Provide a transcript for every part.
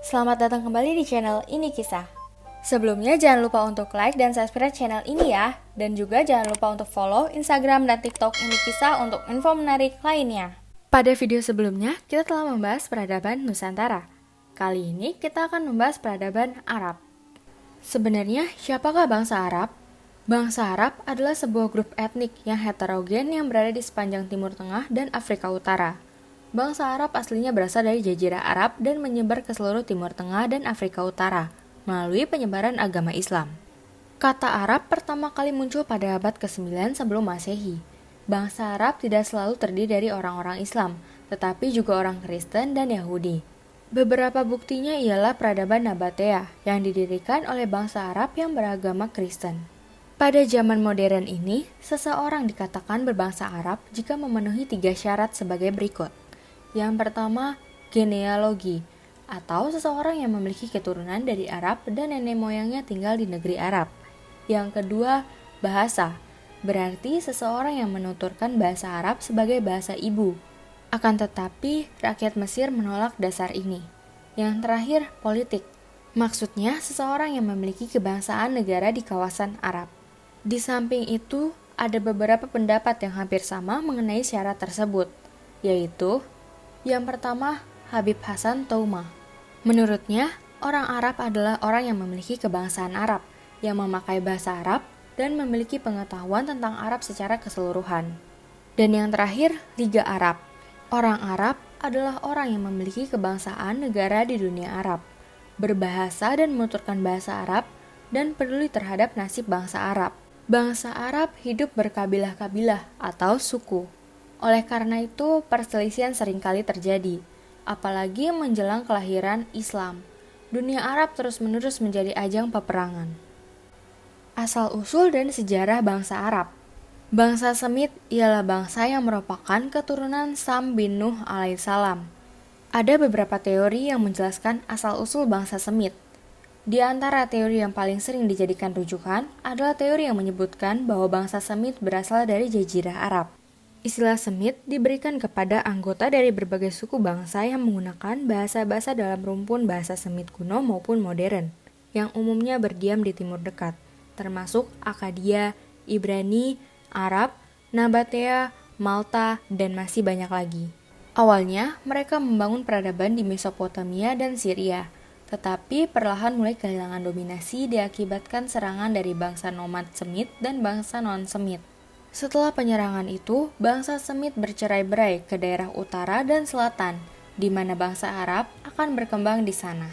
Selamat datang kembali di channel Ini Kisah. Sebelumnya jangan lupa untuk like dan subscribe channel ini ya. Dan juga jangan lupa untuk follow Instagram dan TikTok Ini Kisah untuk info menarik lainnya. Pada video sebelumnya, kita telah membahas peradaban Nusantara. Kali ini kita akan membahas peradaban Arab. Sebenarnya, siapakah bangsa Arab? Bangsa Arab adalah sebuah grup etnik yang heterogen yang berada di sepanjang Timur Tengah dan Afrika Utara. Bangsa Arab aslinya berasal dari Jazirah Arab dan menyebar ke seluruh Timur Tengah dan Afrika Utara melalui penyebaran agama Islam. Kata Arab pertama kali muncul pada abad ke-9 sebelum Masehi. Bangsa Arab tidak selalu terdiri dari orang-orang Islam, tetapi juga orang Kristen dan Yahudi. Beberapa buktinya ialah peradaban Nabatea yang didirikan oleh bangsa Arab yang beragama Kristen. Pada zaman modern ini, seseorang dikatakan berbangsa Arab jika memenuhi 3 syarat sebagai berikut. Yang pertama, genealogi, atau seseorang yang memiliki keturunan dari Arab dan nenek moyangnya tinggal di negeri Arab. Yang kedua, bahasa, berarti seseorang yang menuturkan bahasa Arab sebagai bahasa ibu. Akan tetapi, rakyat Mesir menolak dasar ini. Yang terakhir, politik. Maksudnya, seseorang yang memiliki kebangsaan negara di kawasan Arab. Di samping itu, ada beberapa pendapat yang hampir sama mengenai syarat tersebut, yaitu yang pertama, Habib Hasan Touma. Menurutnya, orang Arab adalah orang yang memiliki kebangsaan Arab, yang memakai bahasa Arab, dan memiliki pengetahuan tentang Arab secara keseluruhan. Dan yang terakhir, Liga Arab. Orang Arab adalah orang yang memiliki kebangsaan negara di dunia Arab, berbahasa dan menuturkan bahasa Arab, dan peduli terhadap nasib bangsa Arab. Bangsa Arab hidup berkabilah-kabilah atau suku. Oleh karena itu, perselisihan seringkali terjadi, apalagi menjelang kelahiran Islam. Dunia Arab terus-menerus menjadi ajang peperangan. Asal-usul dan sejarah bangsa Arab. Bangsa Semit ialah bangsa yang merupakan keturunan Sam bin Nuh alaihissalam. Ada beberapa teori yang menjelaskan asal-usul bangsa Semit. Di antara teori yang paling sering dijadikan rujukan adalah teori yang menyebutkan bahwa bangsa Semit berasal dari Jazirah Arab. Istilah Semit diberikan kepada anggota dari berbagai suku bangsa yang menggunakan bahasa-bahasa dalam rumpun bahasa Semit kuno maupun modern, yang umumnya berdiam di Timur Dekat, termasuk Akkadia, Ibrani, Arab, Nabatea, Malta, dan masih banyak lagi. Awalnya, mereka membangun peradaban di Mesopotamia dan Syria, tetapi perlahan mulai kehilangan dominasi diakibatkan serangan dari bangsa nomad Semit dan bangsa non-Semit. Setelah penyerangan itu, bangsa Semit bercerai-berai ke daerah utara dan selatan, di mana bangsa Arab akan berkembang di sana.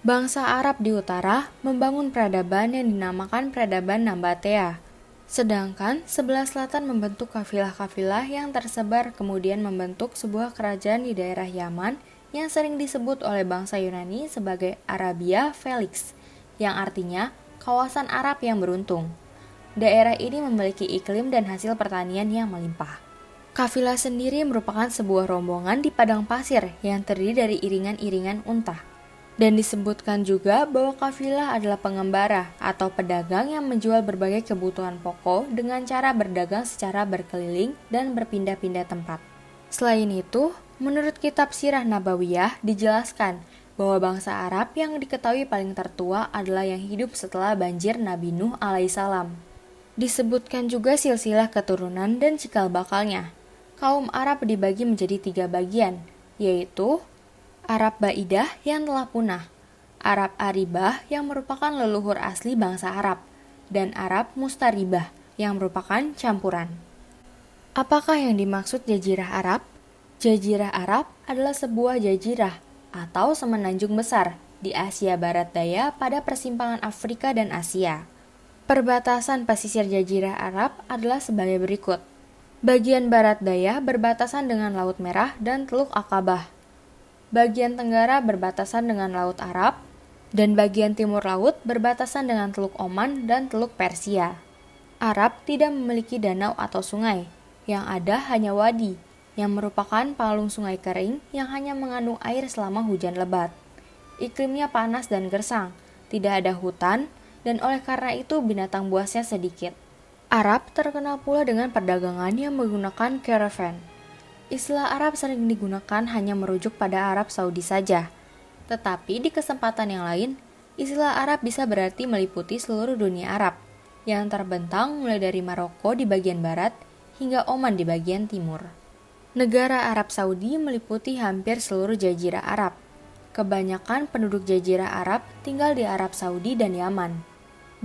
Bangsa Arab di utara membangun peradaban yang dinamakan peradaban Nabatea, sedangkan sebelah selatan membentuk kafilah-kafilah yang tersebar kemudian membentuk sebuah kerajaan di daerah Yaman yang sering disebut oleh bangsa Yunani sebagai Arabia Felix, yang artinya kawasan Arab yang beruntung. Daerah ini memiliki iklim dan hasil pertanian yang melimpah. Kafilah sendiri merupakan sebuah rombongan di padang pasir yang terdiri dari iringan-iringan unta. Dan disebutkan juga bahwa kafilah adalah pengembara atau pedagang yang menjual berbagai kebutuhan pokok dengan cara berdagang secara berkeliling dan berpindah-pindah tempat. Selain itu, menurut kitab Sirah Nabawiyah dijelaskan bahwa bangsa Arab yang diketahui paling tertua adalah yang hidup setelah banjir Nabi Nuh alaihissalam. Disebutkan juga silsilah keturunan dan cikal bakalnya. Kaum Arab dibagi menjadi 3 bagian, yaitu Arab Baidah yang telah punah, Arab Aribah yang merupakan leluhur asli bangsa Arab, dan Arab Mustaribah yang merupakan campuran. Apakah yang dimaksud Jazirah Arab? Jazirah Arab adalah sebuah jazirah atau semenanjung besar di Asia Barat Daya pada persimpangan Afrika dan Asia. Perbatasan pesisir Jazirah Arab adalah sebagai berikut. Bagian barat daya berbatasan dengan Laut Merah dan Teluk Aqabah. Bagian tenggara berbatasan dengan Laut Arab, dan bagian timur laut berbatasan dengan Teluk Oman dan Teluk Persia. Arab tidak memiliki danau atau sungai, yang ada hanya wadi, yang merupakan palung sungai kering yang hanya mengandung air selama hujan lebat. Iklimnya panas dan gersang, tidak ada hutan, dan oleh karena itu binatang buasnya sedikit. Arab terkenal pula dengan perdagangan yang menggunakan caravan. Istilah Arab sering digunakan hanya merujuk pada Arab Saudi saja. Tetapi di kesempatan yang lain, istilah Arab bisa berarti meliputi seluruh dunia Arab, yang terbentang mulai dari Maroko di bagian barat hingga Oman di bagian timur. Negara Arab Saudi meliputi hampir seluruh Jazirah Arab. Kebanyakan penduduk Jazirah Arab tinggal di Arab Saudi dan Yaman.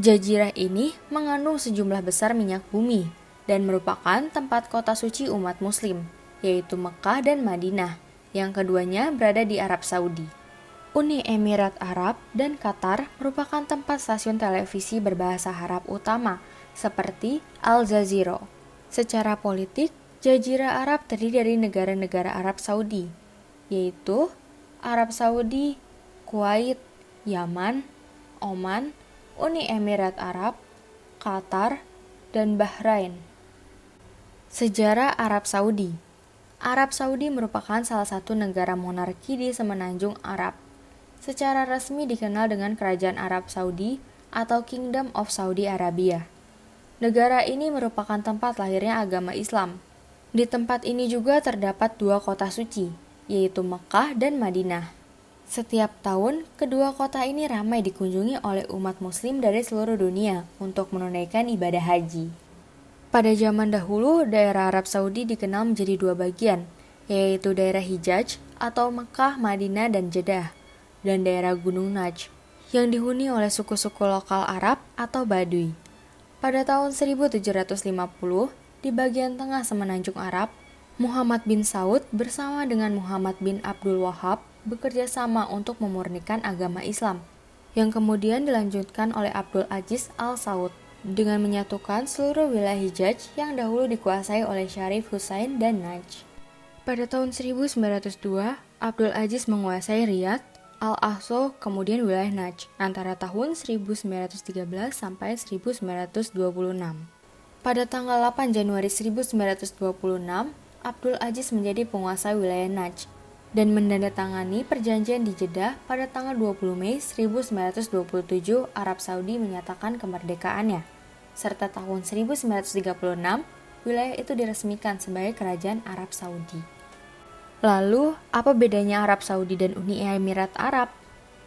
Jazirah ini mengandung sejumlah besar minyak bumi dan merupakan tempat kota suci umat muslim, yaitu Mekah dan Madinah, yang keduanya berada di Arab Saudi. Uni Emirat Arab dan Qatar merupakan tempat stasiun televisi berbahasa Arab utama, seperti Al Jazeera. Secara politik, Jazirah Arab terdiri dari negara-negara Arab Saudi, yaitu Arab Saudi, Kuwait, Yaman, Oman, Uni Emirat Arab, Qatar, dan Bahrain. Sejarah Arab Saudi. Arab Saudi merupakan salah satu negara monarki di semenanjung Arab. Secara resmi dikenal dengan Kerajaan Arab Saudi atau Kingdom of Saudi Arabia. Negara ini merupakan tempat lahirnya agama Islam. Di tempat ini juga terdapat dua kota suci, yaitu Mekah dan Madinah. Setiap tahun, kedua kota ini ramai dikunjungi oleh umat muslim dari seluruh dunia untuk menunaikan ibadah haji. Pada zaman dahulu, daerah Arab Saudi dikenal menjadi dua bagian, yaitu daerah Hijaz atau Mekah, Madinah, dan Jeddah, dan daerah Gunung Najd, yang dihuni oleh suku-suku lokal Arab atau Baduy. Pada tahun 1750, di bagian tengah semenanjung Arab, Muhammad bin Saud bersama dengan Muhammad bin Abdul Wahab bekerja sama untuk memurnikan agama Islam, yang kemudian dilanjutkan oleh Abdul Aziz Al-Saud dengan menyatukan seluruh wilayah Hijaz yang dahulu dikuasai oleh Syarif Hussain dan Najd. Pada tahun 1902, Abdul Aziz menguasai Riyadh, Al-Aqsa, kemudian wilayah Najd antara tahun 1913 sampai 1926. Pada tanggal 8 Januari 1926, Abdul Aziz menjadi penguasa wilayah Najd dan menandatangani perjanjian di Jeddah pada tanggal 20 Mei 1927 Arab Saudi menyatakan kemerdekaannya, serta tahun 1936 wilayah itu diresmikan sebagai Kerajaan Arab Saudi. Lalu, apa bedanya Arab Saudi dan Uni Emirat Arab?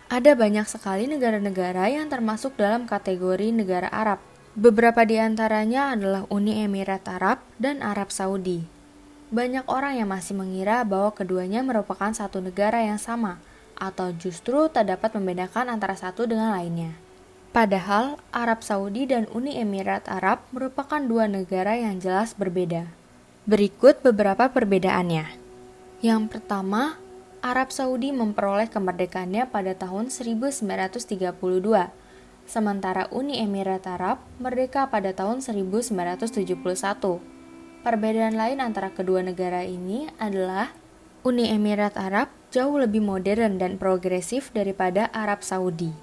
Ada banyak sekali negara-negara yang termasuk dalam kategori negara Arab. Beberapa di antaranya adalah Uni Emirat Arab dan Arab Saudi. Banyak orang yang masih mengira bahwa keduanya merupakan satu negara yang sama, atau justru tak dapat membedakan antara satu dengan lainnya. Padahal, Arab Saudi dan Uni Emirat Arab merupakan dua negara yang jelas berbeda. Berikut beberapa perbedaannya. Yang pertama, Arab Saudi memperoleh kemerdekaannya pada tahun 1932, sementara Uni Emirat Arab merdeka pada tahun 1971. Perbedaan lain antara kedua negara ini adalah Uni Emirat Arab jauh lebih modern dan progresif daripada Arab Saudi.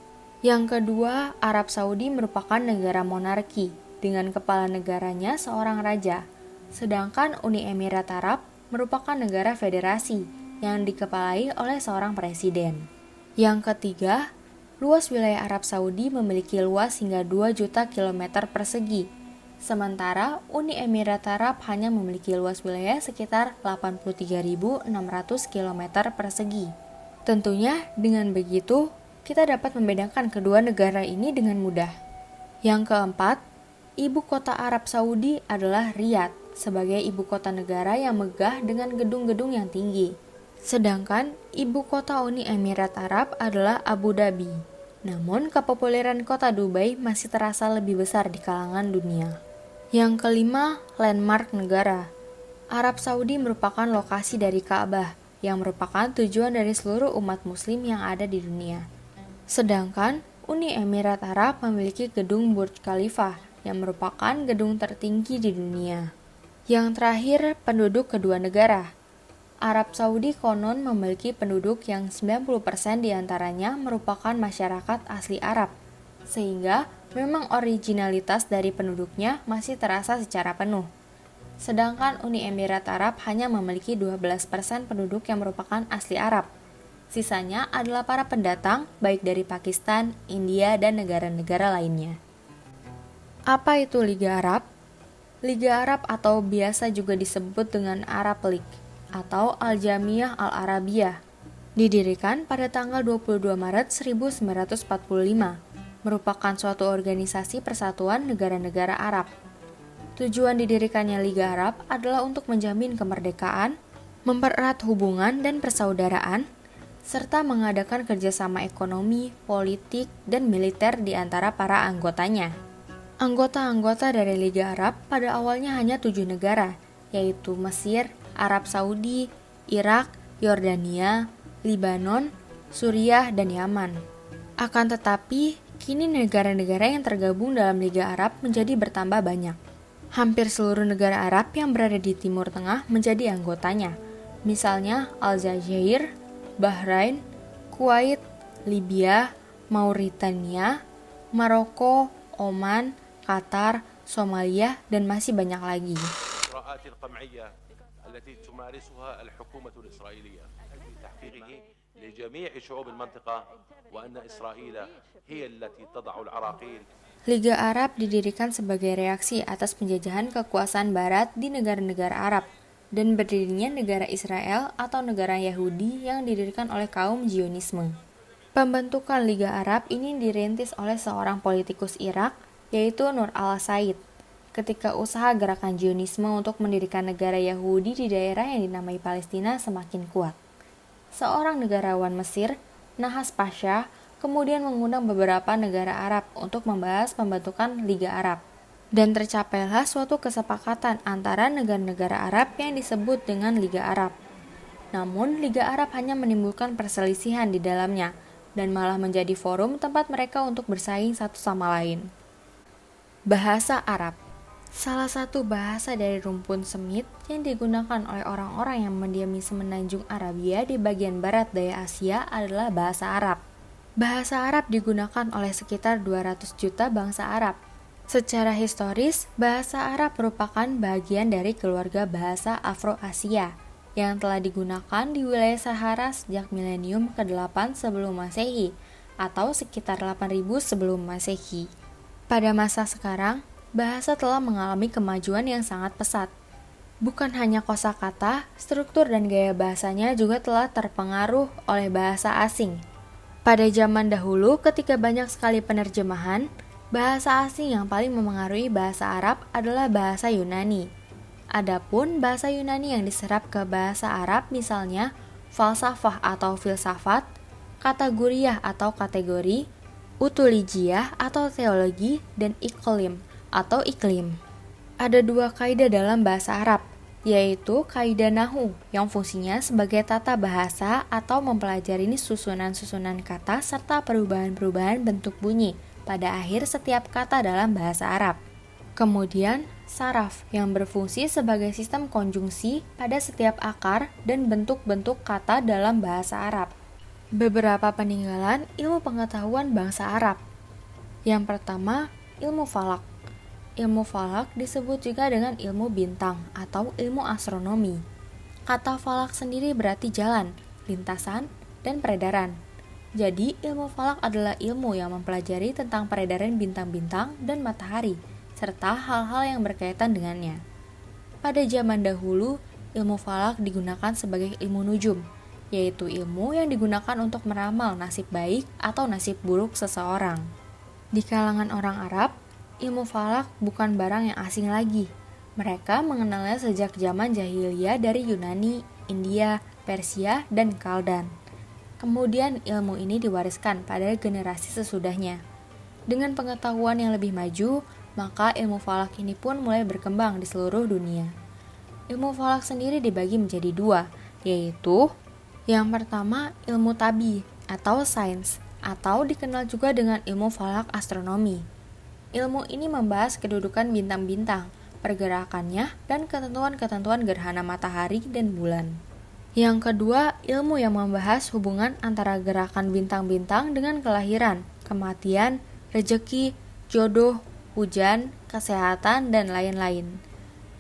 Yang kedua, Arab Saudi merupakan negara monarki dengan kepala negaranya seorang raja, sedangkan Uni Emirat Arab merupakan negara federasi yang dikepalai oleh seorang presiden. Yang ketiga, luas wilayah Arab Saudi memiliki luas hingga 2 juta kilometer persegi, sementara Uni Emirat Arab hanya memiliki luas wilayah sekitar 83.600 kilometer persegi. Tentunya dengan begitu, kita dapat membedakan kedua negara ini dengan mudah. Yang keempat, ibu kota Arab Saudi adalah Riyadh, sebagai ibu kota negara yang megah dengan gedung-gedung yang tinggi. Sedangkan ibu kota Uni Emirat Arab adalah Abu Dhabi. Namun kepopuleran kota Dubai masih terasa lebih besar di kalangan dunia. Yang kelima, landmark negara. Arab Saudi merupakan lokasi dari Ka'bah, yang merupakan tujuan dari seluruh umat muslim yang ada di dunia. Sedangkan Uni Emirat Arab memiliki gedung Burj Khalifa, yang merupakan gedung tertinggi di dunia. Yang terakhir, penduduk kedua negara. Arab Saudi konon memiliki penduduk yang 90% diantaranya merupakan masyarakat asli Arab, sehingga memang originalitas dari penduduknya masih terasa secara penuh. Sedangkan Uni Emirat Arab hanya memiliki 12% penduduk yang merupakan asli Arab. Sisanya adalah para pendatang baik dari Pakistan, India, dan negara-negara lainnya. Apa itu Liga Arab? Liga Arab atau biasa juga disebut dengan Arab League atau Al-Jamiyah Al-Arabiyah Didirikan pada tanggal 22 Maret 1945, merupakan suatu organisasi persatuan negara-negara Arab. Tujuan didirikannya Liga Arab adalah untuk menjamin kemerdekaan, mempererat hubungan dan persaudaraan, serta mengadakan kerjasama ekonomi, politik, dan militer di antara para anggotanya. Anggota-anggota dari Liga Arab pada awalnya hanya 7 negara, yaitu Mesir, Arab Saudi, Irak, Yordania, Libanon, Suriah, dan Yaman. Akan tetapi, kini negara-negara yang tergabung dalam Liga Arab menjadi bertambah banyak. Hampir seluruh negara Arab yang berada di Timur Tengah menjadi anggotanya. Misalnya Aljazair, Bahrain, Kuwait, Libya, Mauritania, Maroko, Oman, Qatar, Somalia, dan masih banyak lagi. Liga Arab didirikan sebagai reaksi atas penjajahan kekuasaan Barat di negara-negara Arab dan berdirinya negara Israel atau negara Yahudi yang didirikan oleh kaum Zionisme. Pembentukan Liga Arab ini dirintis oleh seorang politikus Irak, yaitu Nur al-Said, ketika usaha gerakan Zionisme untuk mendirikan negara Yahudi di daerah yang dinamai Palestina semakin kuat. Seorang negarawan Mesir, Nahas Pasha, kemudian mengundang beberapa negara Arab untuk membahas pembentukan Liga Arab. Dan tercapailah suatu kesepakatan antara negara-negara Arab yang disebut dengan Liga Arab. Namun, Liga Arab hanya menimbulkan perselisihan di dalamnya, dan malah menjadi forum tempat mereka untuk bersaing satu sama lain. Bahasa Arab. Salah satu bahasa dari rumpun Semit yang digunakan oleh orang-orang yang mendiami semenanjung Arabia di bagian barat daya Asia adalah bahasa Arab. Bahasa Arab digunakan oleh sekitar 200 juta bangsa Arab. Secara historis, bahasa Arab merupakan bagian dari keluarga bahasa Afro-Asia yang telah digunakan di wilayah Sahara sejak milenium ke-8 sebelum Masehi atau sekitar 8000 sebelum Masehi. Pada masa sekarang, bahasa telah mengalami kemajuan yang sangat pesat. Bukan hanya kosakata, struktur dan gaya bahasanya juga telah terpengaruh oleh bahasa asing. Pada zaman dahulu, ketika banyak sekali penerjemahan, bahasa asing yang paling memengaruhi bahasa Arab adalah bahasa Yunani. Adapun bahasa Yunani yang diserap ke bahasa Arab misalnya falsafah atau filsafat, kategoriah atau kategori, utulijiyah atau teologi, dan iklim atau iklim. Ada 2 kaidah dalam bahasa Arab, yaitu kaidah nahu yang fungsinya sebagai tata bahasa atau mempelajari susunan-susunan kata serta perubahan-perubahan bentuk bunyi pada akhir setiap kata dalam bahasa Arab. Kemudian, saraf yang berfungsi sebagai sistem konjungsi pada setiap akar dan bentuk-bentuk kata dalam bahasa Arab. Beberapa peninggalan ilmu pengetahuan bangsa Arab. Yang pertama, ilmu falak. Ilmu falak disebut juga dengan ilmu bintang atau ilmu astronomi. Kata falak sendiri berarti jalan, lintasan, dan peredaran. Jadi, ilmu falak adalah ilmu yang mempelajari tentang peredaran bintang-bintang dan matahari, serta hal-hal yang berkaitan dengannya. Pada zaman dahulu, ilmu falak digunakan sebagai ilmu nujum, yaitu ilmu yang digunakan untuk meramal nasib baik atau nasib buruk seseorang. Di kalangan orang Arab, ilmu falak bukan barang yang asing lagi. Mereka mengenalnya sejak zaman jahiliyah dari Yunani, India, Persia, dan Kaldan. Kemudian ilmu ini diwariskan pada generasi sesudahnya. Dengan pengetahuan yang lebih maju, maka ilmu falak ini pun mulai berkembang di seluruh dunia. Ilmu falak sendiri dibagi menjadi 2, yaitu yang pertama ilmu tabi atau sains, atau dikenal juga dengan ilmu falak astronomi. Ilmu ini membahas kedudukan bintang-bintang, pergerakannya, dan ketentuan-ketentuan gerhana matahari dan bulan. Yang kedua, ilmu yang membahas hubungan antara gerakan bintang-bintang dengan kelahiran, kematian, rejeki, jodoh, hujan, kesehatan, dan lain-lain.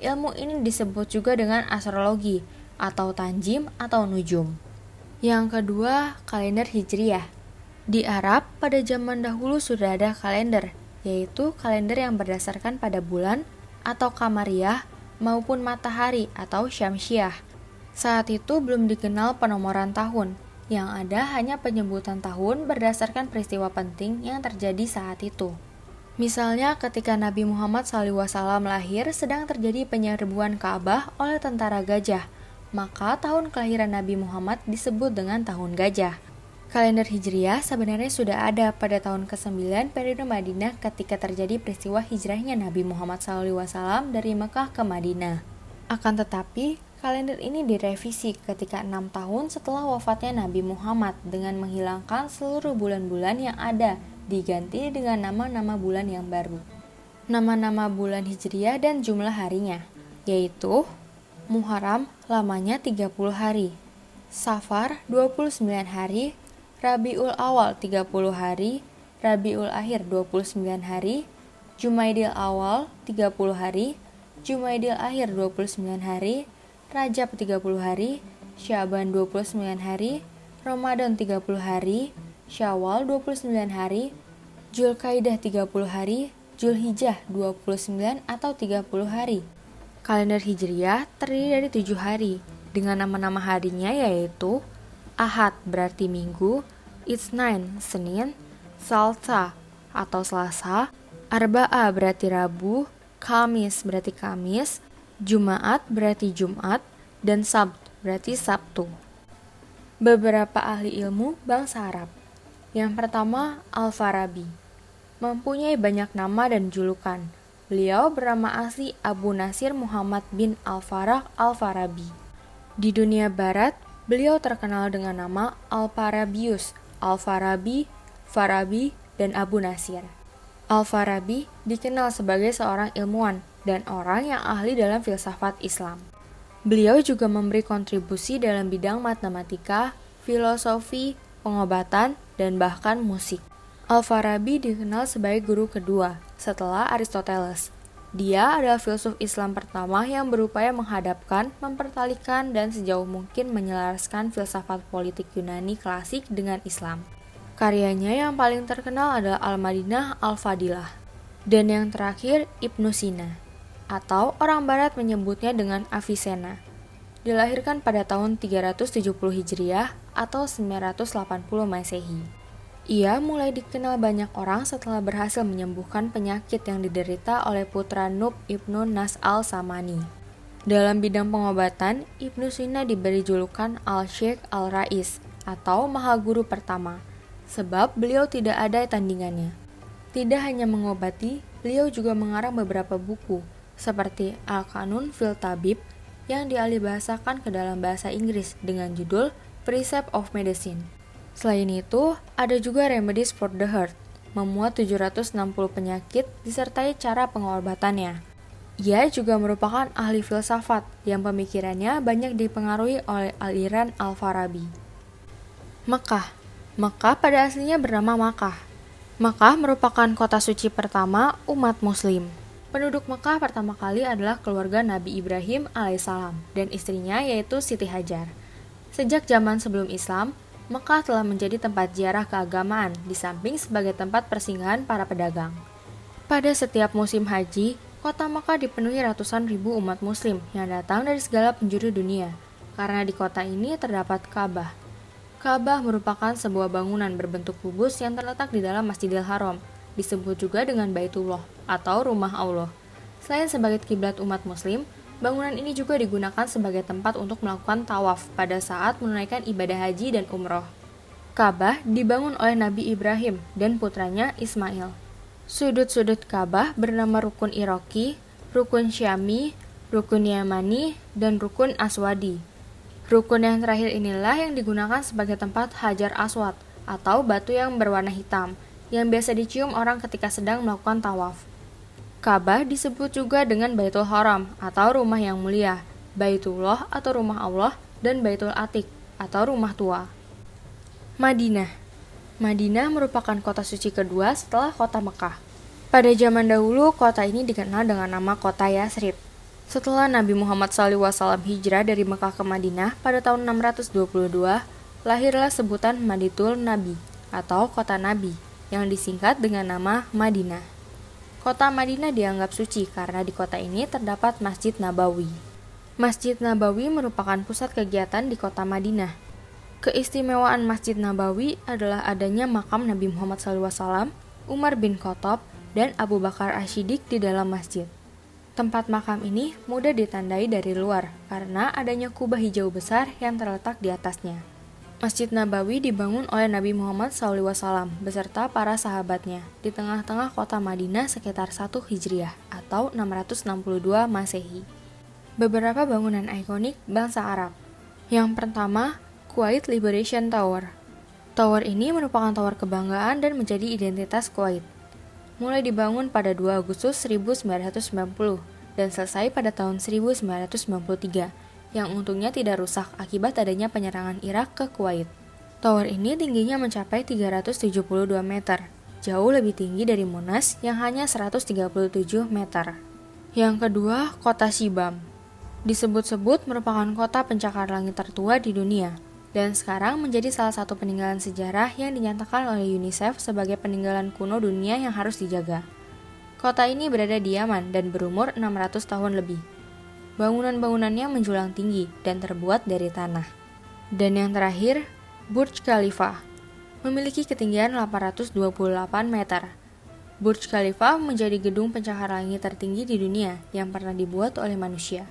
Ilmu ini disebut juga dengan astrologi, atau tanjim atau nujum. Yang kedua, kalender hijriyah. Di Arab, pada zaman dahulu sudah ada kalender, yaitu kalender yang berdasarkan pada bulan atau kamariyah maupun matahari atau syamsiah. Saat itu belum dikenal penomoran tahun, Yang ada hanya penyebutan tahun berdasarkan peristiwa penting yang terjadi saat itu. Misalnya ketika Nabi Muhammad SAW lahir sedang terjadi penyerbuan Ka'bah oleh tentara gajah, maka tahun kelahiran Nabi Muhammad disebut dengan tahun gajah. Kalender Hijriah sebenarnya sudah ada pada tahun ke-9 periode Madinah ketika terjadi peristiwa hijrahnya Nabi Muhammad SAW dari Mekah ke Madinah. Akan tetapi, kalender ini direvisi ketika 6 tahun setelah wafatnya Nabi Muhammad dengan menghilangkan seluruh bulan-bulan yang ada, diganti dengan nama-nama bulan yang baru. Nama-nama bulan Hijriah dan jumlah harinya, yaitu Muharram lamanya 30 hari, Safar 29 hari, Rabiul Awal 30 hari, Rabiul Akhir 29 hari, Jumaidil Awal 30 hari, Jumaidil Akhir 29 hari, Rajab 30 hari, Syaban 29 hari, Ramadan 30 hari, Syawal 29 hari, Zulkaidah 30 hari, Zulhijjah 29 atau 30 hari. Kalender Hijriah terdiri dari 7 hari, dengan nama-nama harinya yaitu Ahad berarti Minggu, Itsnain Senin, Salsa atau Selasa, Arba'a berarti Rabu, Kamis berarti Kamis, Jumaat berarti Jumat, dan Sabt berarti Sabtu. Beberapa ahli ilmu bangsa Arab. Yang pertama, Al-Farabi. Mempunyai banyak nama dan julukan. Beliau bernama asli Abu Nasir Muhammad bin Al-Farah Al-Farabi. Di dunia barat, beliau terkenal dengan nama Al-Farabius, Al-Farabi, Farabi, dan Abu Nasir. Al-Farabi dikenal sebagai seorang ilmuwan dan orang yang ahli dalam filsafat Islam. Beliau juga memberi kontribusi dalam bidang matematika, filosofi, pengobatan, dan bahkan musik. Al-Farabi dikenal sebagai guru kedua setelah Aristoteles. Dia adalah filsuf Islam pertama yang berupaya menghadapkan, mempertalikan, dan sejauh mungkin menyelaraskan filsafat politik Yunani klasik dengan Islam. Karyanya yang paling terkenal adalah Al-Madinah Al-Fadilah. Dan yang terakhir, Ibnu Sina, atau orang barat menyebutnya dengan Avicenna. Dilahirkan pada tahun 370 Hijriah atau 980 Masehi. Ia mulai dikenal banyak orang setelah berhasil menyembuhkan penyakit yang diderita oleh putra Nub Ibnu Nas al-Samani. Dalam bidang pengobatan, Ibnu Sina diberi julukan Al-Sheikh Al-Rais atau Maha Guru Pertama, sebab beliau tidak ada tandingannya. Tidak hanya mengobati, beliau juga mengarang beberapa buku, seperti Al-Qanun fil Tabib yang dialihbahasakan ke dalam bahasa Inggris dengan judul Precept of Medicine. Selain itu, ada juga Remedies for the Heart, memuat 760 penyakit disertai cara pengobatannya. Ia juga merupakan ahli filsafat yang pemikirannya banyak dipengaruhi oleh aliran Al-Farabi. Mekah. Mekah pada aslinya bernama Makkah. Makkah merupakan kota suci pertama umat muslim. Penduduk Mekah pertama kali adalah keluarga Nabi Ibrahim alaihissalam dan istrinya yaitu Siti Hajar. Sejak zaman sebelum Islam, Mekah telah menjadi tempat ziarah keagamaan di samping sebagai tempat persinggahan para pedagang. Pada setiap musim haji, kota Mekah dipenuhi ratusan ribu umat muslim yang datang dari segala penjuru dunia, karena di kota ini terdapat Ka'bah. Ka'bah merupakan sebuah bangunan berbentuk kubus yang terletak di dalam Masjidil Haram, disebut juga dengan Baitullah atau Rumah Allah. Selain sebagai kiblat umat muslim, bangunan ini juga digunakan sebagai tempat untuk melakukan tawaf pada saat menunaikan ibadah haji dan umroh. Ka'bah dibangun oleh Nabi Ibrahim dan putranya Ismail. Sudut-sudut Ka'bah bernama Rukun Iraqi, Rukun Syami, Rukun Yamani, dan Rukun Aswadi. Rukun yang terakhir inilah yang digunakan sebagai tempat Hajar Aswad atau batu yang berwarna hitam yang biasa dicium orang ketika sedang melakukan tawaf. Ka'bah disebut juga dengan Baitul Haram atau rumah yang mulia, Baitullah atau rumah Allah, dan Baitul Atiq atau rumah tua. Madinah. Madinah merupakan kota suci kedua setelah kota Mekah. Pada zaman dahulu, kota ini dikenal dengan nama kota Yasrib. Setelah Nabi Muhammad SAW hijrah dari Mekah ke Madinah pada tahun 622, lahirlah sebutan Madinatul Nabi atau kota Nabi yang disingkat dengan nama Madinah. Kota Madinah dianggap suci karena di kota ini terdapat Masjid Nabawi. Masjid Nabawi merupakan pusat kegiatan di kota Madinah. Keistimewaan Masjid Nabawi adalah adanya makam Nabi Muhammad SAW, Umar bin Khattab, dan Abu Bakar Asy-Siddiq di dalam masjid. Tempat makam ini mudah ditandai dari luar karena adanya kubah hijau besar yang terletak di atasnya. Masjid Nabawi dibangun oleh Nabi Muhammad SAW beserta para sahabatnya di tengah-tengah kota Madinah sekitar 1 Hijriah atau 662 Masehi. Beberapa bangunan ikonik bangsa Arab. Yang pertama, Kuwait Liberation Tower. Tower ini merupakan tower kebanggaan dan menjadi identitas Kuwait. Mulai dibangun pada 2 Agustus 1990 dan selesai pada tahun 1993, yang untungnya tidak rusak akibat adanya penyerangan Irak ke Kuwait. Tower ini tingginya mencapai 372 meter, jauh lebih tinggi dari Monas yang hanya 137 meter. Yang kedua, Kota Shibam. Disebut-sebut merupakan kota pencakar langit tertua di dunia, dan sekarang menjadi salah satu peninggalan sejarah yang dinyatakan oleh UNICEF sebagai peninggalan kuno dunia yang harus dijaga. Kota ini berada di Yaman dan berumur 600 tahun lebih. Bangunan-bangunannya menjulang tinggi dan terbuat dari tanah. Dan yang terakhir, Burj Khalifa, memiliki ketinggian 828 meter. Burj Khalifa menjadi gedung pencakar langit tertinggi di dunia yang pernah dibuat oleh manusia.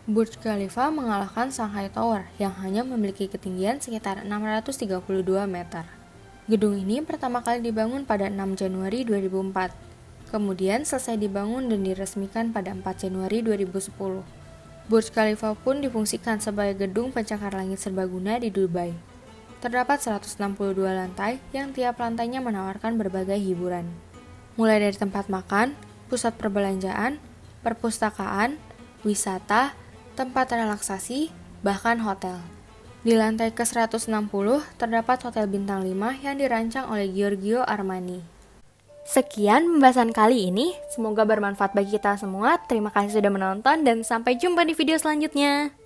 Burj Khalifa mengalahkan Shanghai Tower yang hanya memiliki ketinggian sekitar 632 meter. Gedung ini pertama kali dibangun pada 6 Januari 2004. Kemudian selesai dibangun dan diresmikan pada 4 Januari 2010. Burj Khalifa pun difungsikan sebagai gedung pencakar langit serbaguna di Dubai. Terdapat 162 lantai yang tiap lantainya menawarkan berbagai hiburan. Mulai dari tempat makan, pusat perbelanjaan, perpustakaan, wisata, tempat relaksasi, bahkan hotel. Di lantai ke-160 terdapat hotel bintang 5 yang dirancang oleh Giorgio Armani. Sekian pembahasan kali ini, semoga bermanfaat bagi kita semua. Terima kasih sudah menonton dan sampai jumpa di video selanjutnya.